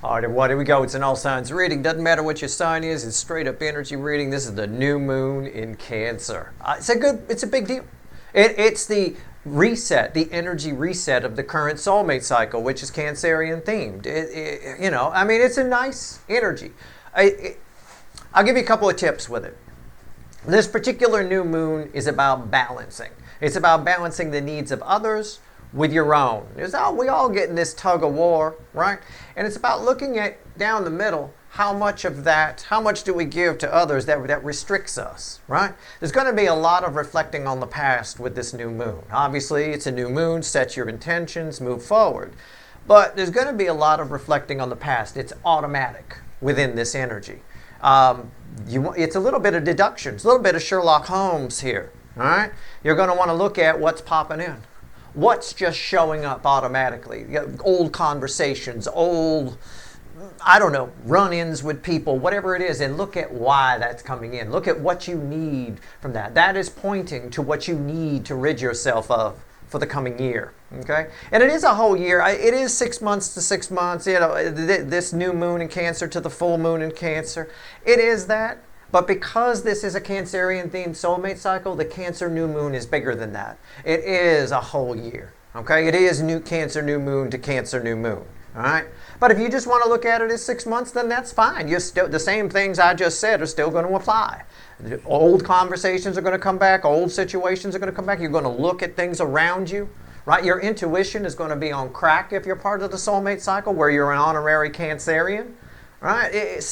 All right, everybody, here we go. It's an all signs reading. Doesn't matter what your sign is. It's straight up energy reading. This is the new moon in Cancer. It's a big deal. It's the reset, the energy reset of the current soulmate cycle, which is Cancerian themed. It's a nice energy. I'll give you a couple of tips with it. This particular new moon is about balancing. It's about balancing the needs of others with your own. We all get in this tug of war, right? And it's about looking at down the middle, how much do we give to others that restricts us, right? There's going to be a lot of reflecting on the past with this new moon. Obviously, it's a new moon, set your intentions, move forward. But there's going to be a lot of reflecting on the past. It's automatic within this energy. It's a little bit of deductions, a little bit of Sherlock Holmes here, all right? You're going to want to look at what's popping in. What's just showing up automatically? Old conversations, run-ins with people, whatever it is, and look at why that's coming in. Look at what you need from that. That is pointing to what you need to rid yourself of for the coming year, okay? And it is a whole year. It is 6 months to 6 months, this new moon in Cancer to the full moon in Cancer. It is that. But because this is a Cancerian-themed soulmate cycle, the Cancer new moon is bigger than that. It is a whole year, okay? It is new Cancer new moon to Cancer new moon, all right? But if you just want to look at it as 6 months, then that's fine. The same things I just said are still going to apply. Old conversations are going to come back. Old situations are going to come back. You're going to look at things around you, right? Your intuition is going to be on crack if you're part of the soulmate cycle, where you're an honorary Cancerian, right? It's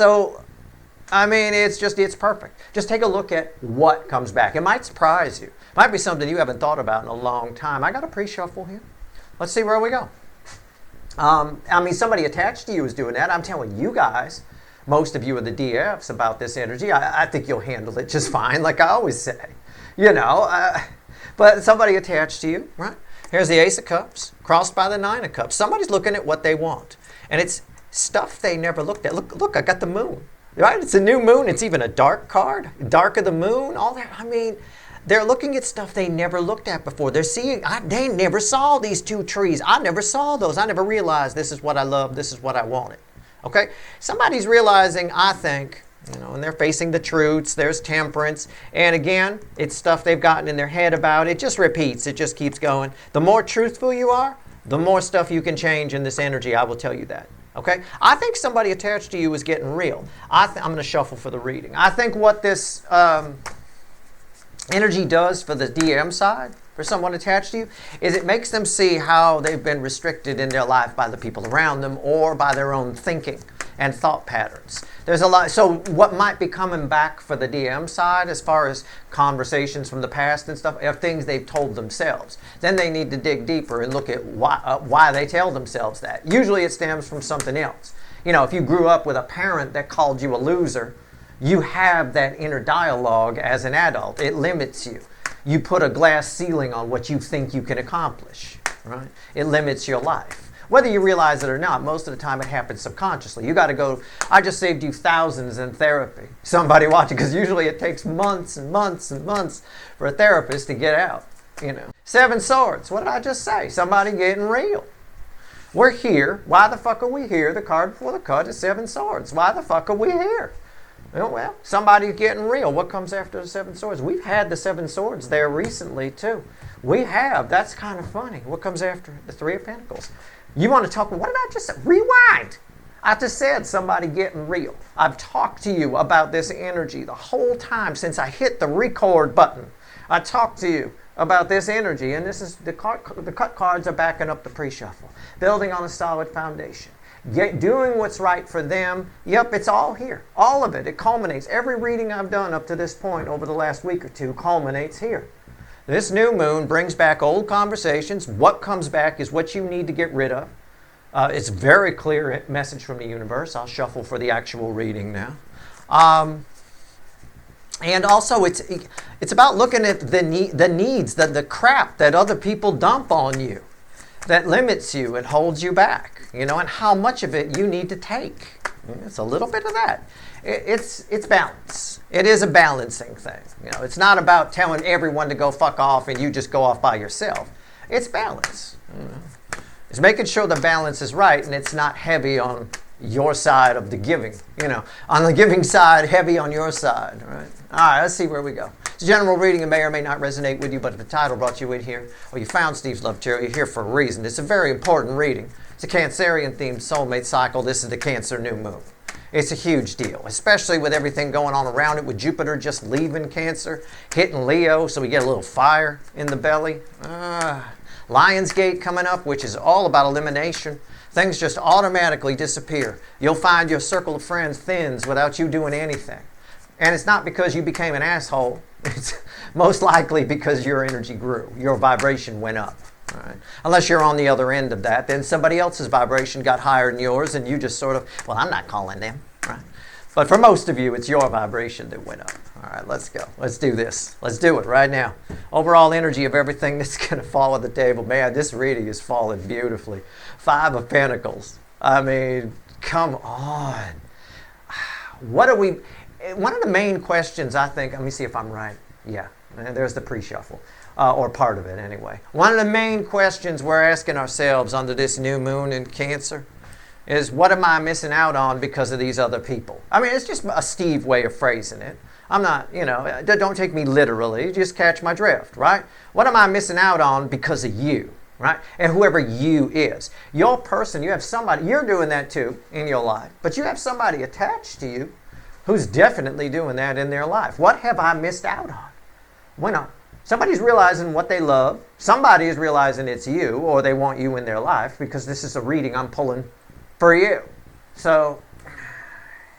perfect. Just take a look at what comes back. It might surprise you. It might be something you haven't thought about in a long time. I got a pre-shuffle here. Let's see where we go. Somebody attached to you is doing that. I'm telling you guys, most of you are the DFs about this energy. I think you'll handle it just fine, like I always say. But somebody attached to you, right? Here's the Ace of Cups, crossed by the Nine of Cups. Somebody's looking at what they want. And it's stuff they never looked at. Look, I got the moon. Right? It's a new moon. It's even a dark card. Dark of the moon. All that. They're looking at stuff they never looked at before. They're seeing, they never saw these two trees. I never saw those. I never realized this is what I love. This is what I wanted. Okay? Somebody's realizing, I think, and they're facing the truths. There's temperance. And again, it's stuff they've gotten in their head about. It just repeats. It just keeps going. The more truthful you are, the more stuff you can change in this energy. I will tell you that. Okay? I think somebody attached to you is getting real. I'm going to shuffle for the reading. I think what this energy does for the DM side, for someone attached to you, is it makes them see how they've been restricted in their life by the people around them or by their own thinking and thought patterns. There's a lot. So what might be coming back for the DM side as far as conversations from the past and stuff are things they've told themselves. Then they need to dig deeper and look at why they tell themselves that. Usually it stems from something else. If you grew up with a parent that called you a loser, you have that inner dialogue as an adult. It limits you. You put a glass ceiling on what you think you can accomplish, right? It limits your life. Whether you realize it or not, most of the time it happens subconsciously. You got to go, I just saved you thousands in therapy. Somebody watching, because usually it takes months and months and months for a therapist to get out, Seven Swords, what did I just say? Somebody getting real. We're here. Why the fuck are we here? The card before the cut is Seven Swords. Why the fuck are we here? Well, somebody's getting real. What comes after the Seven Swords? We've had the Seven Swords there recently, too. We have. That's kind of funny. What comes after the Three of Pentacles? You want to talk, what did I just say? Rewind. I just said somebody getting real. I've talked to you about this energy the whole time since I hit the record button. I talked to you about this energy, and this is the cut cards are backing up the pre-shuffle. Building on a solid foundation. Doing what's right for them. Yep, it's all here. All of it. It culminates. Every reading I've done up to this point over the last week or two culminates here. This new moon brings back old conversations. What comes back is what you need to get rid of. It's a very clear message from the universe. I'll shuffle for the actual reading now. And also, it's about looking at the needs, the crap that other people dump on you that limits you and holds you back, and how much of it you need to take. It's a little bit of that. It's balance. It is a balancing thing. It's not about telling everyone to go fuck off and you just go off by yourself. It's balance. It's making sure the balance is right and it's not heavy on your side of the giving. On the giving side, heavy on your side. Right? All right, let's see where we go. It's a general reading. It may or may not resonate with you, but if the title brought you in here, or you found Steve's Love Chair, you're here for a reason. It's a very important reading. It's a Cancerian-themed soulmate cycle. This is the Cancer new moon. It's a huge deal, especially with everything going on around it, with Jupiter just leaving Cancer, hitting Leo, so we get a little fire in the belly. Lionsgate coming up, which is all about elimination. Things just automatically disappear. You'll find your circle of friends thins without you doing anything. And it's not because you became an asshole. It's most likely because your energy grew. Your vibration went up. Right? Unless you're on the other end of that, then somebody else's vibration got higher than yours, and you just sort of, well, I'm not calling them. Right? But for most of you, it's your vibration that went up. All right, let's go. Let's do this. Let's do it right now. Overall energy of everything that's going to fall on the table. Man, this reading is falling beautifully. 5 of Pentacles. I mean, come on. One of the main questions, I think, let me see if I'm right. Yeah, there's the pre-shuffle. Or part of it anyway. One of the main questions we're asking ourselves under this new moon in Cancer is, what am I missing out on because of these other people? I mean, it's just a Steve way of phrasing it. I'm not, don't take me literally, just catch my drift, right? What am I missing out on because of you, right? And whoever you is. Your person, you have somebody, you're doing that too in your life, but you have somebody attached to you who's definitely doing that in their life. What have I missed out on? Well, somebody's realizing what they love. Somebody is realizing it's you, or they want you in their life, because this is a reading I'm pulling for you. So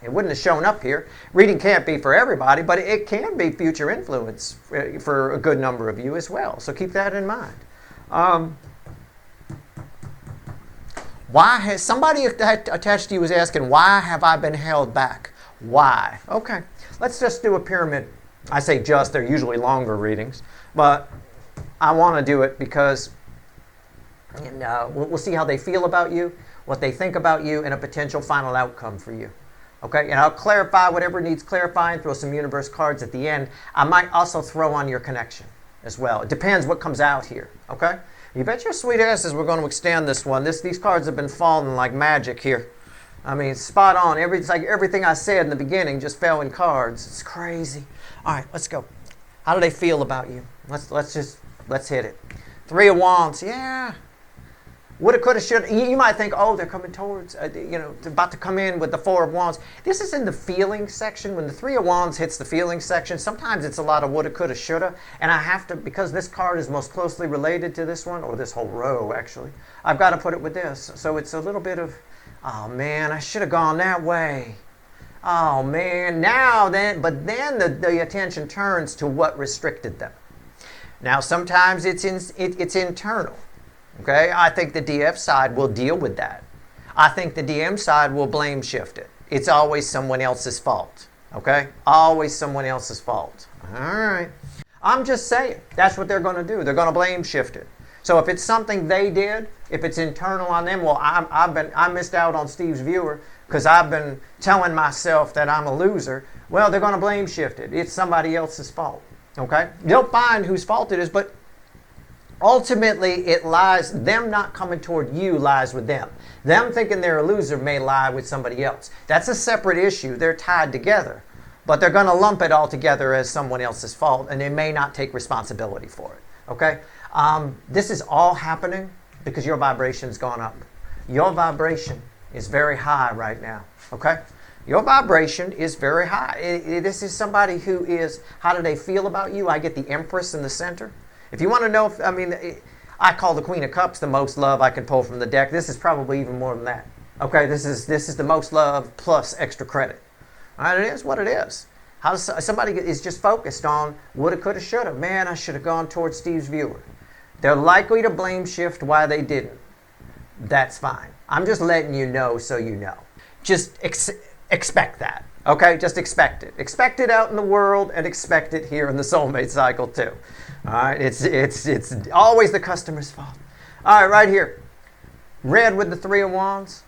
it wouldn't have shown up here. Reading can't be for everybody, but it can be future influence for a good number of you as well. So keep that in mind. Why has somebody attached to you is asking, why have I been held back? Why? Okay, let's just do a pyramid. I say just, they're usually longer readings, but I want to do it because we'll see how they feel about you, what they think about you, and a potential final outcome for you. Okay, and I'll clarify whatever needs clarifying, throw some universe cards at the end. I might also throw on your connection as well. It depends what comes out here, okay? You bet your sweet asses we're going to extend this one. These cards have been falling like magic here. I mean, spot on. It's like everything I said in the beginning just fell in cards. It's crazy. All right, let's go. How do they feel about you? Let's hit it. 3 of Wands. Yeah. Woulda, coulda, shoulda. You might think, oh, they're coming towards, they're about to come in with the 4 of Wands. This is in the feeling section. When the 3 of Wands hits the feeling section, sometimes it's a lot of woulda, coulda, shoulda. And I have to, because this card is most closely related to this one, or this whole row, actually, I've got to put it with this. So it's a little bit of, oh, man, I should have gone that way. Oh, man, but then the attention turns to what restricted them. Now, sometimes it's internal. Okay, I think the DF side will deal with that. I think the DM side will blame shift it. It's always someone else's fault. Okay, always someone else's fault. All right, I'm just saying that's what they're going to do. They're going to blame shift it. So if it's something they did, if it's internal on them, well, I missed out on Steve's viewer because I've been telling myself that I'm a loser. Well, they're going to blame shift it. It's somebody else's fault. Okay, they'll find whose fault it is, but ultimately, it lies, them not coming toward you lies with them. Them thinking they're a loser may lie with somebody else. That's a separate issue. They're tied together. But they're going to lump it all together as someone else's fault, and they may not take responsibility for it. Okay? This is all happening because your vibration's gone up. Your vibration is very high right now. Okay? Your vibration is very high. This is somebody who is, how do they feel about you? I get the Empress in the center. If you want to know, I call the Queen of Cups the most love I can pull from the deck. This is probably even more than that. Okay, this is the most love plus extra credit. All right, it is what it is. How somebody is just focused on woulda, coulda, shoulda. Man, I should have gone towards Steve's viewer. They're likely to blame shift why they didn't. That's fine. I'm just letting you know so you know. Just expect that. Okay, just expect it. Expect it out in the world and expect it here in the soulmate cycle too. All right, it's always the customer's fault. All right, right here. Red with the 3 of Wands.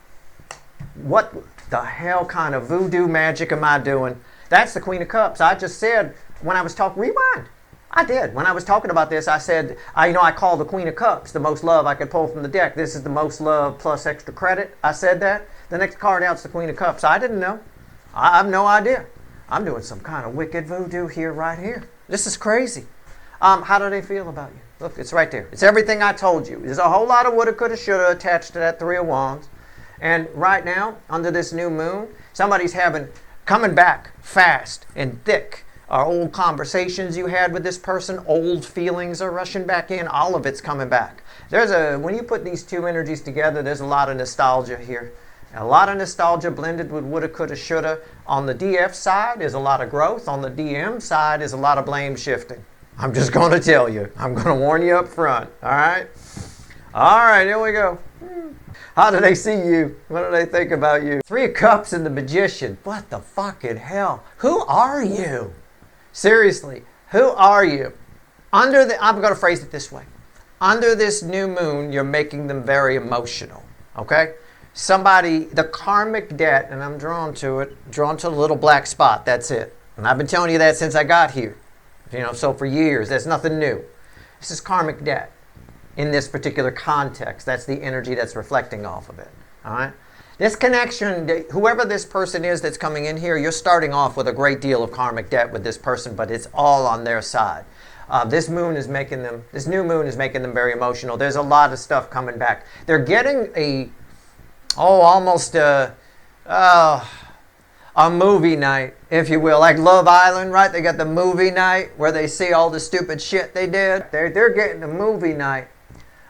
What the hell kind of voodoo magic am I doing? That's the Queen of Cups. I just said when I was talking, rewind. I did. When I was talking about this, I said, I call the Queen of Cups the most love I could pull from the deck. This is the most love plus extra credit. I said that. The next card out's the Queen of Cups. I didn't know. I have no idea. I'm doing some kind of wicked voodoo here, right here. This is crazy. How do they feel about you? Look, it's right there. It's everything I told you. There's a whole lot of woulda, coulda, shoulda attached to that Three of Wands. And right now, under this new moon, somebody's coming back fast and thick. Our old conversations you had with this person, old feelings are rushing back in. All of it's coming back. When you put these two energies together, there's a lot of nostalgia here. A lot of nostalgia blended with woulda, coulda, shoulda. On the DF side is a lot of growth. On the DM side is a lot of blame shifting. I'm just going to tell you. I'm going to warn you up front. All right? All right, here we go. How do they see you? What do they think about you? Three of Cups and the Magician. What the fucking hell? Who are you? Seriously, who are you? I'm going to phrase it this way. Under this new moon, you're making them very emotional. Okay? The karmic debt, and I'm drawn to the little black spot. That's it. And I've been telling you that since I got here. So for years, that's nothing new. This is karmic debt in this particular context. That's the energy that's reflecting off of it. All right? This connection, whoever this person is that's coming in here, you're starting off with a great deal of karmic debt with this person, but it's all on their side. This new moon is making them very emotional. There's a lot of stuff coming back. They're getting almost a movie night, if you will, like Love Island, right? They got the movie night where they see all the stupid shit they did. They're getting a movie night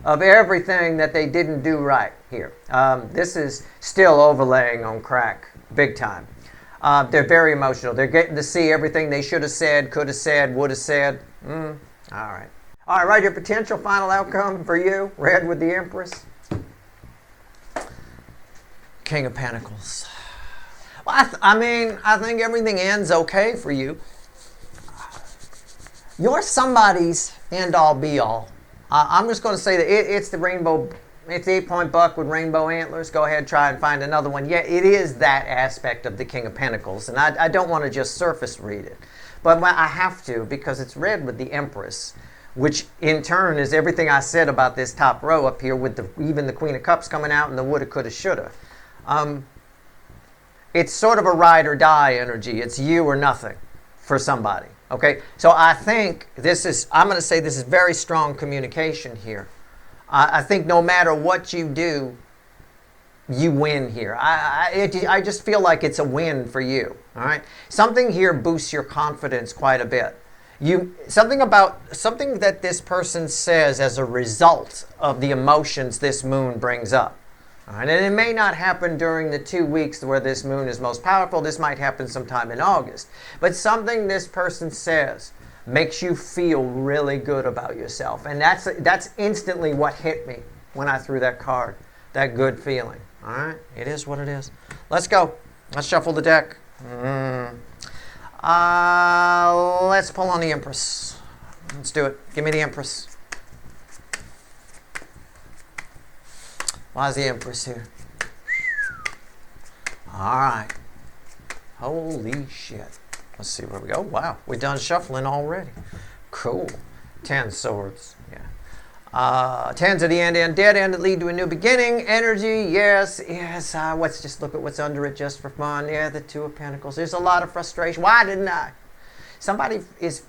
of everything that they didn't do right here. This is still overlaying on crack, big time. They're very emotional. They're getting to see everything they should have said, could have said, would have said. All right. All right, right here, potential final outcome for you, red with the Empress. King of Pentacles. Well, I think everything ends okay for you. You're somebody's end-all, be-all. I'm just going to say that it's the rainbow. It's the 8-point buck with rainbow antlers. Go ahead, try and find another one. Yeah, it is that aspect of the King of Pentacles, and I don't want to just surface read it. But I have to, because it's red with the Empress, which in turn is everything I said about this top row up here with even the Queen of Cups coming out and the woulda, coulda, shoulda. It's sort of a ride or die energy. It's you or nothing for somebody. Okay? So I think I'm going to say this is very strong communication here. I think no matter what you do, you win here. I just feel like it's a win for you. All right? Something here boosts your confidence quite a bit. Something that this person says as a result of the emotions this moon brings up. All right, and it may not happen during the 2 weeks where this moon is most powerful. This might happen sometime in August. But something this person says makes you feel really good about yourself. And that's instantly what hit me when I threw that card, that good feeling. All right, it is what it is. Let's go. Let's shuffle the deck. Let's pull on the Empress. Let's do it. Give me the Empress. Why is the Empress here? All right. Holy shit. Let's see where we go. Wow, we're done shuffling already. Cool. 10 swords. Yeah. 10s at the end, dead end that lead to a new beginning. Energy, yes. Let's just look at what's under it just for fun. Yeah, the 2 of Pentacles. There's a lot of frustration. Why didn't I? Somebody is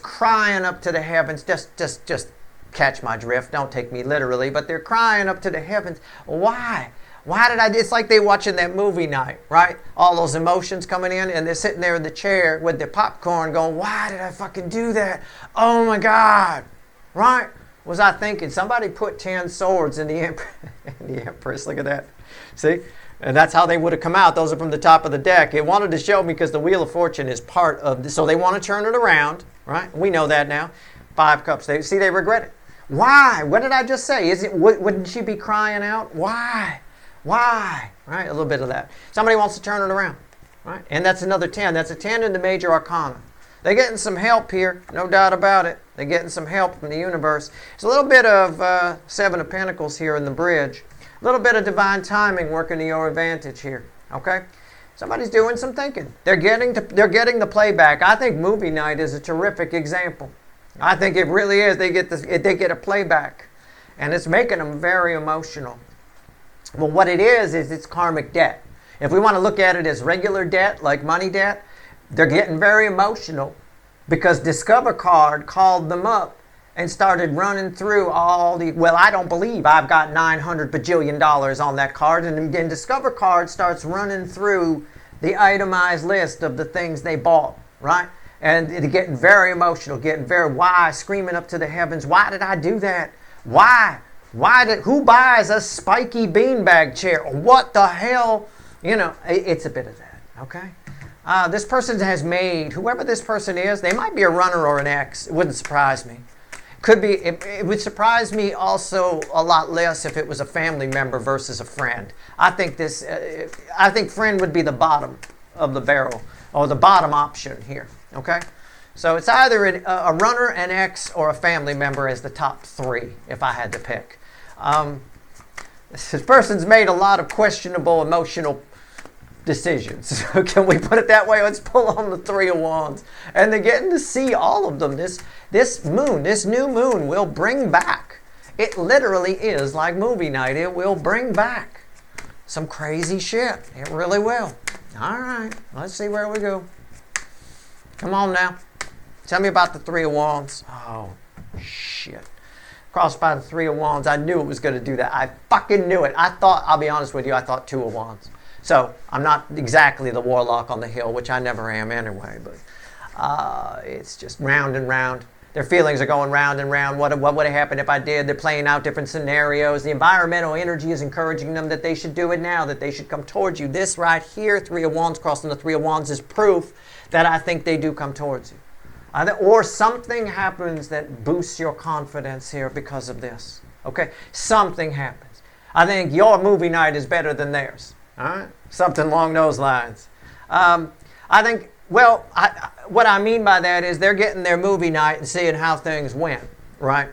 crying up to the heavens. Just catch my drift. Don't take me literally, but they're crying up to the heavens. Why? Why did I? It's like they watching that movie night, right? All those emotions coming in, and they're sitting there in the chair with their popcorn going, why did I fucking do that? Oh my God. Right? Was I thinking? Somebody put 10 swords in the Empress. Look at that. See? And that's how they would have come out. Those are from the top of the deck. It wanted to show me because the Wheel of Fortune is part of this. So they want to turn it around, right? We know that now. 5 cups. They regret it. Why? What did I just say? Wouldn't she be crying out? Why? Right? A little bit of that. Somebody wants to turn it around, right? And that's another 10. That's a 10 in the major arcana. They're getting some help here, no doubt about it. They're getting some help from the universe. There's a little bit of 7 of Pentacles here in the bridge. A little bit of divine timing working to your advantage here, okay? Somebody's doing some thinking. They're getting the playback. I think movie night is a terrific example. I think it really is. They get a playback, and it's making them very emotional. Well, what it is it's karmic debt. If we want to look at it as regular debt, like money debt, they're getting very emotional because Discover card called them up and started running through all the, well, I don't believe I've got $900 bajillion on that card. And then Discover card starts running through the itemized list of the things they bought, right? And they're getting very emotional, getting very, why, screaming up to the heavens, why did I do that? Why? Who buys a spiky beanbag chair? What the hell? You know, it's a bit of that, okay? This person has made, whoever this person is, they might be a runner or an ex. It wouldn't surprise me. Could be, it would surprise me also a lot less if it was a family member versus a friend. I think friend would be the bottom of the barrel, or the bottom option here, okay? So it's either a runner, an ex, or a family member as the top three, if I had to pick. This person's made a lot of questionable emotional decisions. Can we put it that way? Let's pull on the Three of Wands. And they're getting to see all of them. This moon, this new moon will bring back. It literally is like movie night. It will bring back some crazy shit. It really will. All right. Let's see where we go. Come on now. Tell me about the Three of Wands. Oh, shit. Crossed by the Three of Wands. I knew it was going to do that. I fucking knew it. I'll be honest with you, I thought Two of Wands. So I'm not exactly the warlock on the hill, which I never am anyway, but it's just round and round. Their feelings are going round and round. What would have happened if I did? They're playing out different scenarios. The environmental energy is encouraging them that they should do it now, that they should come towards you. This right here, Three of Wands crossing the Three of Wands, is proof that I think they do come towards you. Or something happens that boosts your confidence here because of this. Okay? Something happens. I think your movie night is better than theirs. All right? Something along those lines. I think, well, what I mean by that is they're getting their movie night and seeing how things went, right?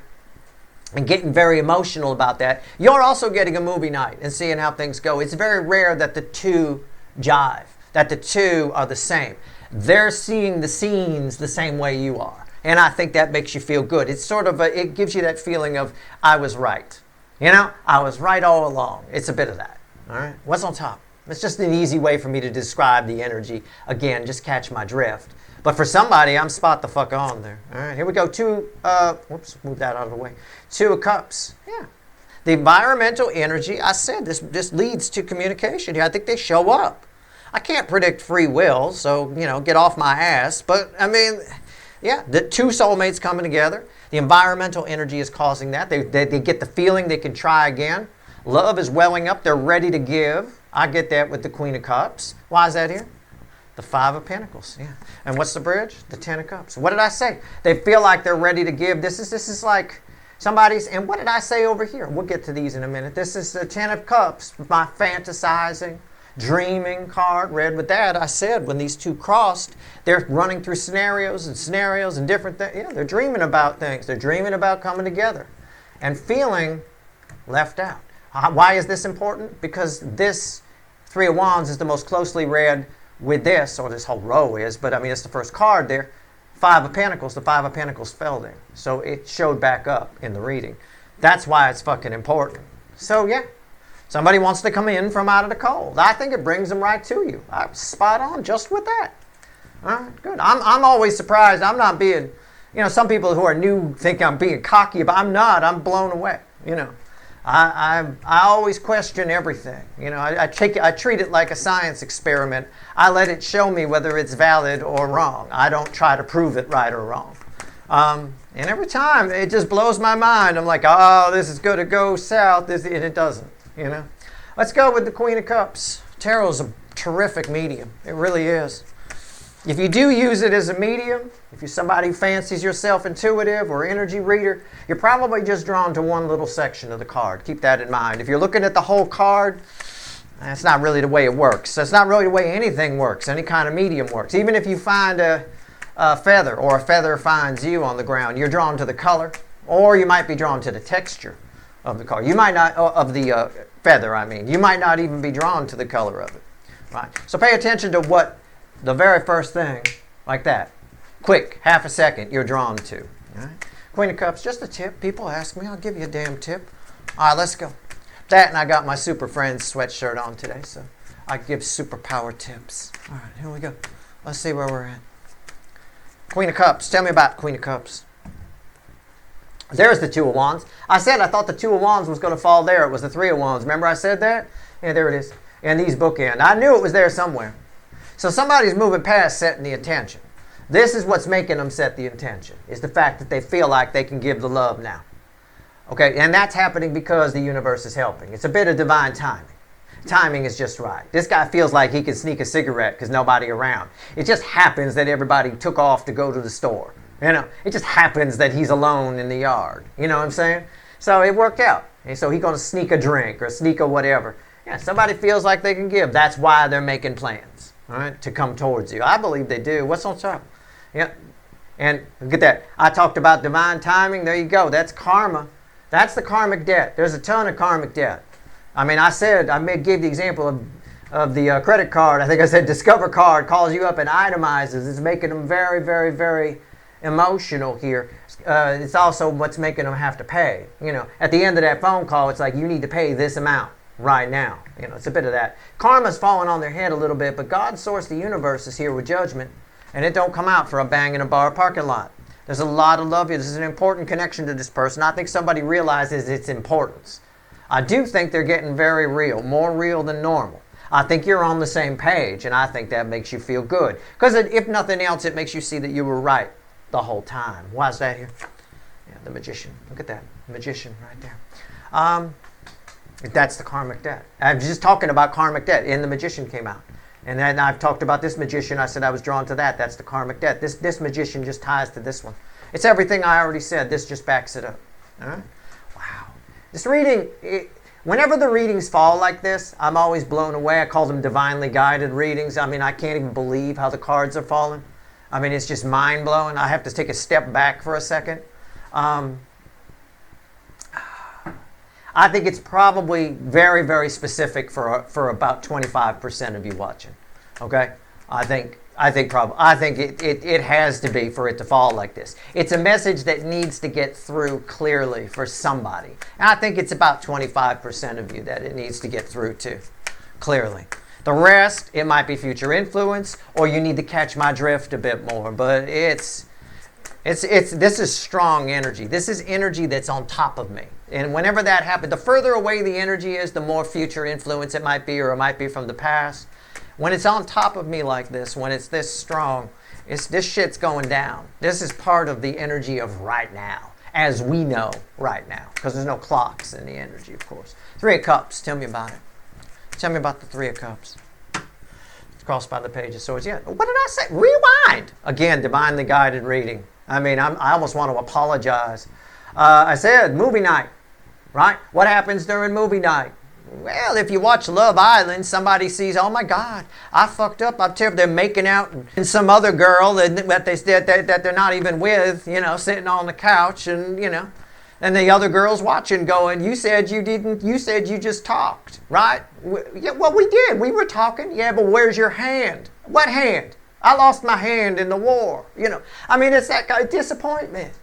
And getting very emotional about that. You're also getting a movie night and seeing how things go. It's very rare that the two jive, that the two are the same. They're seeing the scenes the same way you are. And I think that makes you feel good. It's sort of it gives you that feeling of, I was right. You know, I was right all along. It's a bit of that. All right? What's on top? It's just an easy way for me to describe the energy. Again, just catch my drift. But for somebody, I'm spot the fuck on there. All right, here we go. Whoops, move that out of the way. Two of Cups. Yeah. The environmental energy, I said, this leads to communication here. I think they show up. I can't predict free will, so, you know, get off my ass. But, I mean, yeah, the two soulmates coming together. The environmental energy is causing that. They get the feeling they can try again. Love is welling up. They're ready to give. I get that with the Queen of Cups. Why is that here? The Five of Pentacles. Yeah. And what's the bridge? The Ten of Cups. What did I say? They feel like they're ready to give. This is like somebody's. And what did I say over here? We'll get to these in a minute. This is the Ten of Cups. My fantasizing, dreaming card. Read with that. I said when these two crossed, they're running through scenarios and different things. Yeah, they're dreaming about things. They're dreaming about coming together and feeling left out. Why is this important? Because this Three of Wands is the most closely read with this, or this whole row is, but I mean, it's the first card there. Five of Pentacles, the Five of Pentacles fell there. So it showed back up in the reading. That's why it's fucking important. So yeah, somebody wants to come in from out of the cold. I think it brings them right to you. I'm spot on just with that. All right, good. I'm always surprised. I'm not being, you know, some people who are new think I'm being cocky, but I'm not. I'm blown away, you know. I always question everything. You know, I treat it like a science experiment. I let it show me whether it's valid or wrong. I don't try to prove it right or wrong. And every time it just blows my mind. I'm like, oh, this is going to go south, and it doesn't. You know, let's go with the Queen of Cups. Tarot's a terrific medium. It really is. If you do use it as a medium, if you're somebody who fancies yourself intuitive or energy reader, you're probably just drawn to one little section of the card. Keep that in mind. If you're looking at the whole card, that's not really the way it works. That's not really the way anything works, any kind of medium works. Even if you find a feather, or a feather finds you on the ground, you're drawn to the color, or you might be drawn to the texture of the card. You might not, of the feather, I mean. You might not even be drawn to the color of it. Right? So pay attention to what the very first thing, like that, quick, half a second, you're drawn to. All right? Queen of Cups, just a tip. People ask me, I'll give you a damn tip. All right, let's go. That, and I got my Super Friends sweatshirt on today, so I give superpower tips. All right, here we go. Let's see where we're at. Queen of Cups. Tell me about Queen of Cups. There's the Two of Wands. I said I thought the Two of Wands was going to fall there. It was the Three of Wands. Remember I said that? Yeah, there it is. And these bookend. I knew it was there somewhere. So somebody's moving past setting the intention. This is what's making them set the intention, is the fact that they feel like they can give the love now. Okay, and that's happening because the universe is helping. It's a bit of divine timing. Timing is just right. This guy feels like he can sneak a cigarette because nobody around. It just happens that everybody took off to go to the store. You know, it just happens that he's alone in the yard. You know what I'm saying? So it worked out. And so he's going to sneak a drink or sneak a whatever. Yeah, somebody feels like they can give. That's why they're making plans, all right, to come towards you. I believe they do. What's on top? Yeah. And look at that. I talked about divine timing. There you go. That's karma. That's the karmic debt. There's a ton of karmic debt. I mean, I gave the example of the credit card. I think I said Discover card calls you up and itemizes. It's making them very, very, very emotional here. It's also what's making them have to pay. You know, at the end of that phone call, it's like you need to pay this amount right now. You know, it's a bit of that. Karma's falling on their head a little bit, but God's source, the universe, is here with judgment, and it don't come out for a bang in a bar parking lot. There's a lot of love here. This is an important connection to this person. I think somebody realizes its importance. I do think they're getting very real, more real than normal. I think you're on the same page, and I think that makes you feel good. Because if nothing else, it makes you see that you were right the whole time. Why is that here? Yeah, the Magician. Look at that. Magician right there. That's the karmic debt. I'm just talking about karmic debt, and the Magician came out. And then I've talked about this Magician. I said I was drawn to that. That's the karmic debt. This Magician just ties to this one. It's everything I already said. This just backs it up. All right? Wow. This reading, whenever the readings fall like this, I'm always blown away. I call them divinely guided readings. I mean, I can't even believe how the cards are falling. I mean, it's just mind-blowing. I have to take a step back for a second. I think it's probably very, very specific for about 25% of you watching. Okay, I think it has to be for it to fall like this. It's a message that needs to get through clearly for somebody. And I think it's about 25% of you that it needs to get through to clearly. The rest, it might be future influence, or you need to catch my drift a bit more. But this is strong energy. This is energy that's on top of me. And whenever that happens, the further away the energy is, the more future influence it might be, or it might be from the past. When it's on top of me like this, when it's this strong, this shit's going down. This is part of the energy of right now, as we know right now, because there's no clocks in the energy, of course. Three of Cups, tell me about it. Tell me about the Three of Cups. Crossed by the Page of Swords. Yeah, what did I say? Rewind! Again, divinely guided reading. I mean, I almost want to apologize. I said movie night, right? What happens during movie night? Well, if you watch Love Island, somebody sees, oh my God, I fucked up. I'm terrible. They're making out and some other girl that they're not even with, you know, sitting on the couch, and you know, and the other girl's watching, going, you said you didn't. You said you just talked, right? Yeah, well, we did. We were talking. Yeah, but where's your hand? What hand? I lost my hand in the war. You know, I mean, it's that kind of disappointment.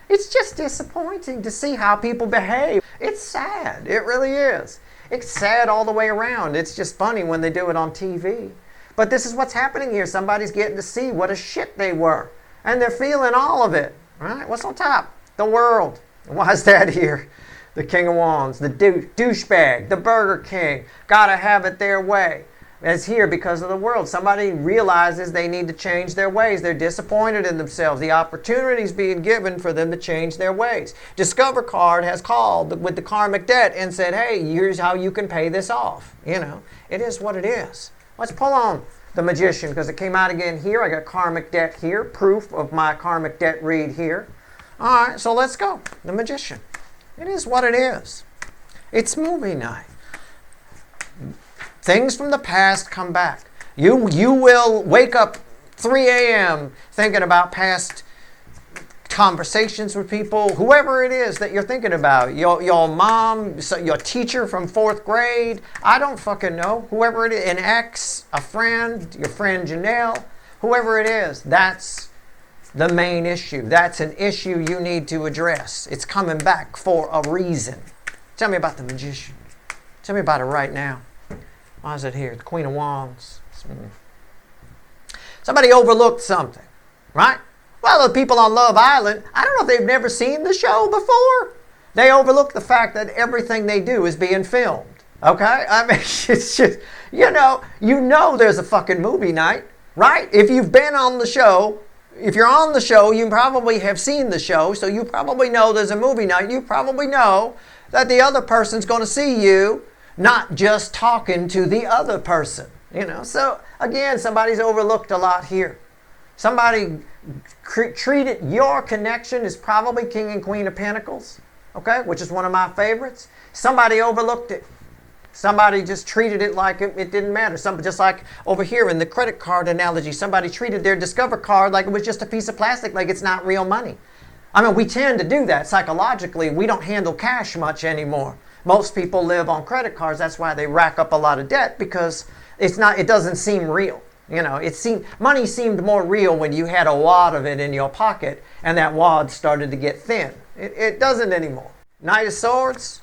It's just disappointing to see how people behave. It's sad. It really is. It's sad all the way around. It's just funny when they do it on TV. But this is what's happening here. Somebody's getting to see what a shit they were. And they're feeling all of it. Right? What's on top? The world. Why is that here? The King of Wands, the douchebag, the Burger King. Gotta have it their way. It's here because of the world. Somebody realizes they need to change their ways. They're disappointed in themselves. The opportunity is being given for them to change their ways. Discover card has called with the karmic debt and said, hey, here's how you can pay this off. You know, it is what it is. Let's pull on the Magician because it came out again here. I got karmic debt here, proof of my karmic debt read here. All right, so let's go. The Magician. It is what it is. It's movie night. Things from the past come back. You will wake up 3 a.m. thinking about past conversations with people, whoever it is that you're thinking about. Your mom, your teacher from 4th grade. I don't fucking know. Whoever it is, an ex, a friend, your friend Janelle, whoever it is, that's the main issue. That's an issue you need to address. It's coming back for a reason. Tell me about the Magician. Tell me about it right now. Why is it here? The Queen of Wands. Somebody overlooked something, right? Well, the people on Love Island, I don't know if they've never seen the show before. They overlook the fact that everything they do is being filmed. Okay? I mean, it's just, you know there's a fucking movie night, right? If you've been on the show, if you're on the show, you probably have seen the show, so you probably know there's a movie night. You probably know that the other person's going to see you, not just talking to the other person. You know, so again, somebody's overlooked a lot here. Somebody treated your connection as probably King and Queen of Pentacles, okay, which is one of my favorites. Somebody overlooked it. Somebody just treated it like it didn't matter. Just like over here in the credit card analogy, somebody treated their Discover card like it was just a piece of plastic, like it's not real money. I mean, we tend to do that psychologically. We don't handle cash much anymore. Most people live on credit cards. That's why they rack up a lot of debt, because it doesn't seem real. You know, money seemed more real when you had a wad of it in your pocket and that wad started to get thin. It doesn't anymore. Knight of Swords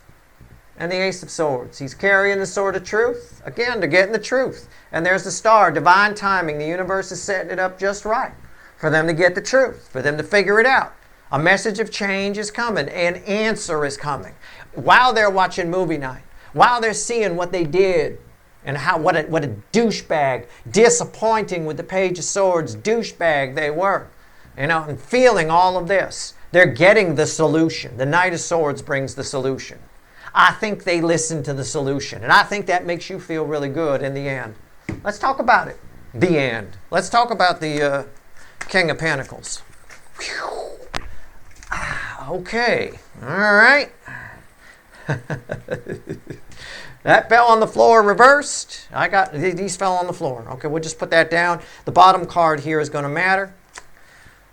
and the Ace of Swords. He's carrying the sword of truth. Again, they're getting the truth. And there's the star, divine timing. The universe is setting it up just right for them to get the truth, for them to figure it out. A message of change is coming. An answer is coming. While they're watching movie night, while they're seeing what they did, and what a douchebag, disappointing with the Page of Swords, douchebag they were, you know, and feeling all of this. They're getting the solution. The Knight of Swords brings the solution. I think they listen to the solution, and I think that makes you feel really good in the end. Let's talk about it. The end. Let's talk about the King of Pentacles. Okay. All right. That fell on the floor reversed. These fell on the floor. Okay, we'll just put that down. The bottom card here is going to matter.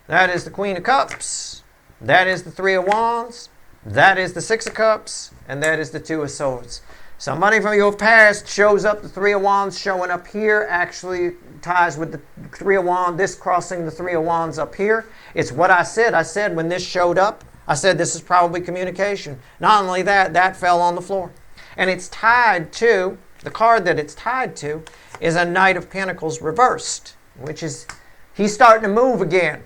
That is the Queen of Cups. That is the Three of Wands. That is the Six of Cups. And that is the Two of Swords. Somebody from your past shows up. The Three of Wands showing up here actually ties with the Three of Wands. This crossing the Three of Wands up here. It's what I said. I said when this showed up, I said this is probably communication. Not only that, that fell on the floor. And it's tied to, the card that it's tied to is a Knight of Pentacles reversed, which is, he's starting to move again.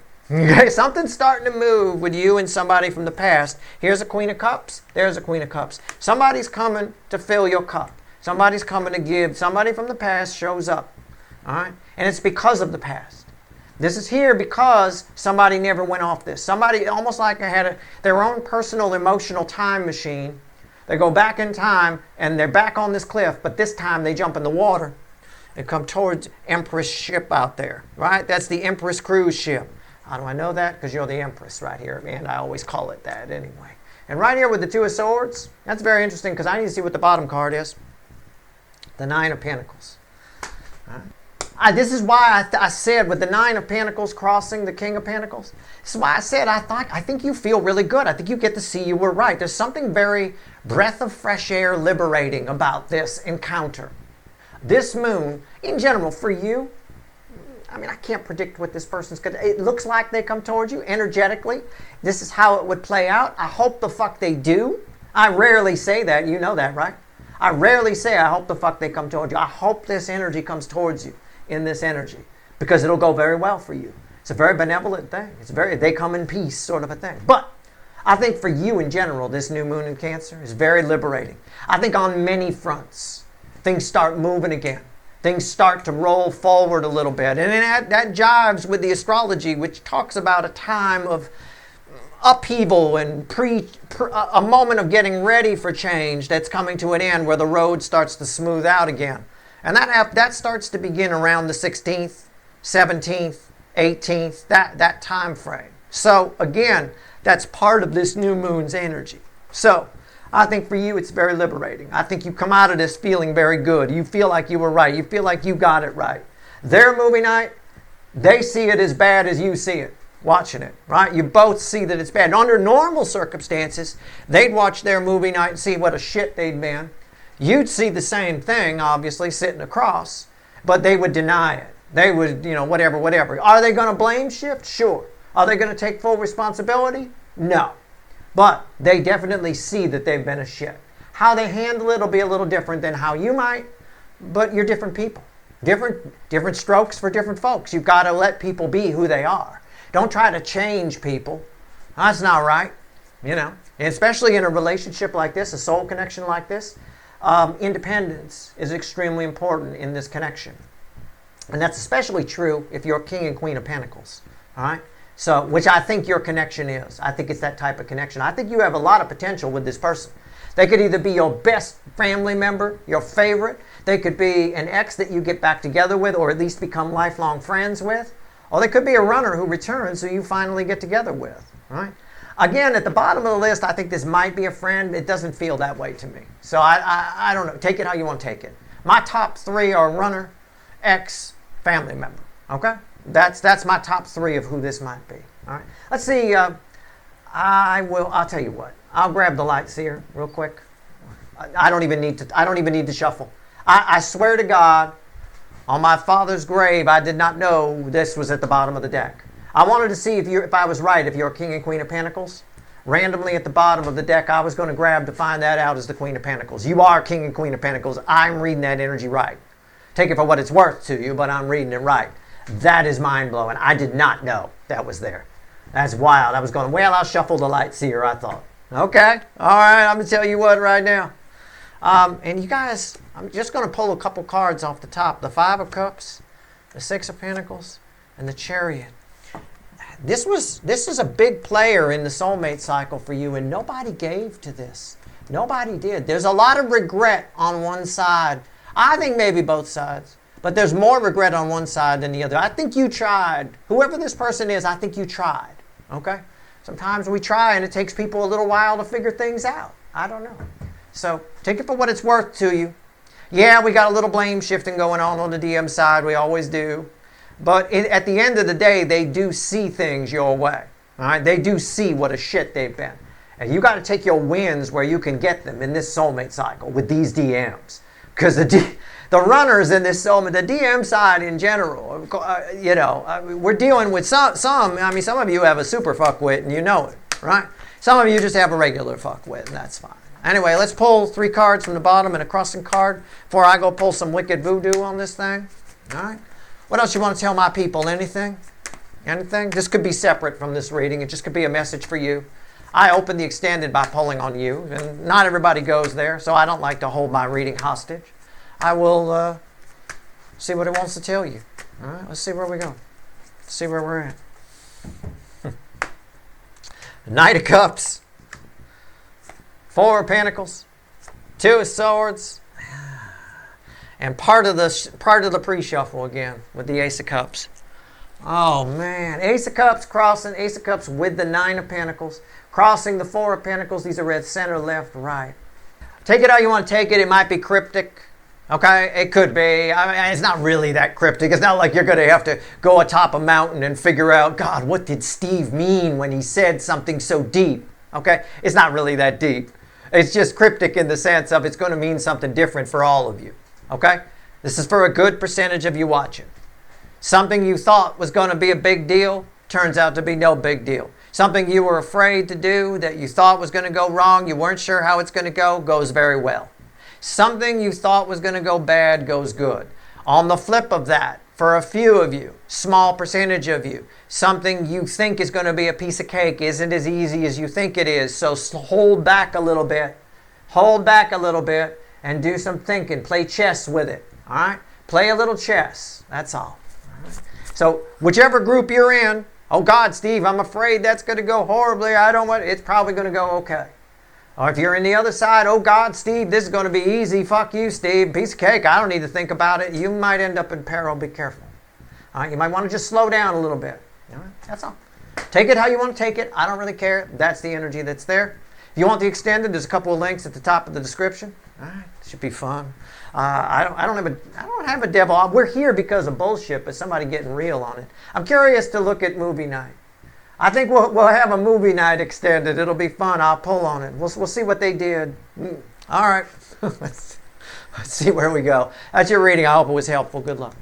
Something's starting to move with you and somebody from the past. Here's a Queen of Cups. There's a Queen of Cups. Somebody's coming to fill your cup. Somebody's coming to give. Somebody from the past shows up. All right? And it's because of the past. This is here because somebody never went off this. Somebody, almost like they had their own personal emotional time machine. They go back in time and they're back on this cliff, but this time they jump in the water and come towards Empress ship out there, right? That's the Empress cruise ship. How do I know that? Because you're the Empress right here, and I always call it that anyway. And right here with the Two of Swords, that's very interesting because I need to see what the bottom card is. The Nine of Pentacles. This is why I said with the Nine of Pentacles crossing the King of Pentacles, this is why I said I think you feel really good. I think you get to see you were right. There's something very breath of fresh air liberating about this encounter. This moon, in general, for you, I mean, I can't predict what this person's going to... It looks like they come towards you energetically. This is how it would play out. I hope the fuck they do. I rarely say that. You know that, right? I rarely say I hope the fuck they come towards you. I hope this energy comes towards you in this energy because it'll go very well for you. It's a very benevolent thing. They come in peace sort of a thing. But I think for you in general, this new moon in Cancer is very liberating. I think on many fronts, things start moving again. Things start to roll forward a little bit. And that jives with the astrology, which talks about a time of upheaval and a moment of getting ready for change that's coming to an end where the road starts to smooth out again. And that starts to begin around the 16th, 17th, 18th, that time frame. So again, that's part of this new moon's energy. So I think for you, it's very liberating. I think you come out of this feeling very good. You feel like you were right. You feel like you got it right. Their movie night, they see it as bad as you see it, watching it, right? You both see that it's bad. And under normal circumstances, they'd watch their movie night and see what a shit they'd been. You'd see the same thing, obviously, sitting across, but they would deny it. They would, whatever. Are they going to blame shift? Sure. Are they going to take full responsibility? No. But they definitely see that they've been a shit. How they handle it will be a little different than how you might, but you're different people. Different strokes for different folks. You've got to let people be who they are. Don't try to change people. That's not right. You know, and especially in a relationship like this, a soul connection like this, independence is extremely important in this connection. And that's especially true if you're King and Queen of Pentacles. All right? So, which I think your connection is. I think it's that type of connection. I think you have a lot of potential with this person. They could either be your best family member, your favorite. They could be an ex that you get back together with or at least become lifelong friends with. Or they could be a runner who returns who you finally get together with. Right? Again, at the bottom of the list, I think this might be a friend. It doesn't feel that way to me. So I don't know. Take it how you want to take it. My top 3 are runner, ex, family member. Okay? That's my top 3 of who this might be. All right. Let's see. I'll tell you what. I'll grab the light seer real quick. I don't even need to shuffle. I swear to God, on my father's grave, I did not know this was at the bottom of the deck. I wanted to see if I was right, if you're King and Queen of Pentacles. Randomly at the bottom of the deck, I was going to grab to find that out as the Queen of Pentacles. You are King and Queen of Pentacles. I'm reading that energy right. Take it for what it's worth to you, but I'm reading it right. That is mind-blowing. I did not know that was there. That's wild. I was going, well, I'll shuffle the light seer, I thought. Okay. All right. I'm going to tell you what right now. And you guys, I'm just going to pull a couple cards off the top. The 5 of Cups, the 6 of Pentacles, and the Chariot. This is a big player in the soulmate cycle for you, and nobody gave to this. Nobody did. There's a lot of regret on one side. I think maybe both sides. But there's more regret on one side than the other. I think you tried. Whoever this person is, I think you tried. Okay? Sometimes we try and it takes people a little while to figure things out. I don't know. So take it for what it's worth to you. Yeah, we got a little blame shifting going on the DM side. We always do. But at the end of the day, they do see things your way. All right? They do see what a shit they've been. And you got to take your wins where you can get them in this soulmate cycle with these DMs. Because the runners in this soulmate, the DM side in general, we're dealing with some of you have a super fuckwit and you know it, right? Some of you just have a regular fuckwit and that's fine. Anyway, let's pull 3 cards from the bottom and a crossing card before I go pull some wicked voodoo on this thing. All right? What else you want to tell my people? Anything? Anything? This could be separate from this reading. It just could be a message for you. I open the extended by pulling on you, and not everybody goes there, so I don't like to hold my reading hostage. I will see what it wants to tell you. All right, let's see where we go. Let's see where we're at. Knight of Cups, 4 of Pentacles, 2 of Swords, and part of the pre-shuffle again with the Ace of Cups. Oh man, Ace of Cups crossing, Ace of Cups with the 9 of Pentacles, crossing the 4 of Pentacles. These are red, center, left, right. Take it how you want to take it. It might be cryptic. Okay, it could be. I mean, it's not really that cryptic. It's not like you're going to have to go atop a mountain and figure out, God, what did Steve mean when he said something so deep? Okay, it's not really that deep. It's just cryptic in the sense of it's going to mean something different for all of you. Okay, this is for a good percentage of you watching. Something you thought was going to be a big deal turns out to be no big deal. Something you were afraid to do that you thought was going to go wrong, you weren't sure how it's going to go, goes very well. Something you thought was going to go bad goes good. On the flip of that, for a few of you, small percentage of you, something you think is going to be a piece of cake isn't as easy as you think it is. So hold back a little bit. Hold back a little bit and do some thinking. Play chess with it. All right? Play a little chess. That's all. So whichever group you're in, oh God, Steve, I'm afraid that's going to go horribly. It's probably going to go okay. Or if you're in the other side, oh God, Steve, this is going to be easy. Fuck you, Steve. Piece of cake. I don't need to think about it. You might end up in peril. Be careful. All right? You might want to just slow down a little bit. All right? That's all. Take it how you want to take it. I don't really care. That's the energy that's there. If you want the extended, there's a couple of links at the top of the description. All right? Should be fun. I don't have a devil. We're here because of bullshit, but somebody getting real on it. I'm curious to look at movie night. I think we'll have a movie night extended. It'll be fun. I'll pull on it. We'll see what they did. All right. Let's see where we go. That's your reading. I hope it was helpful. Good luck.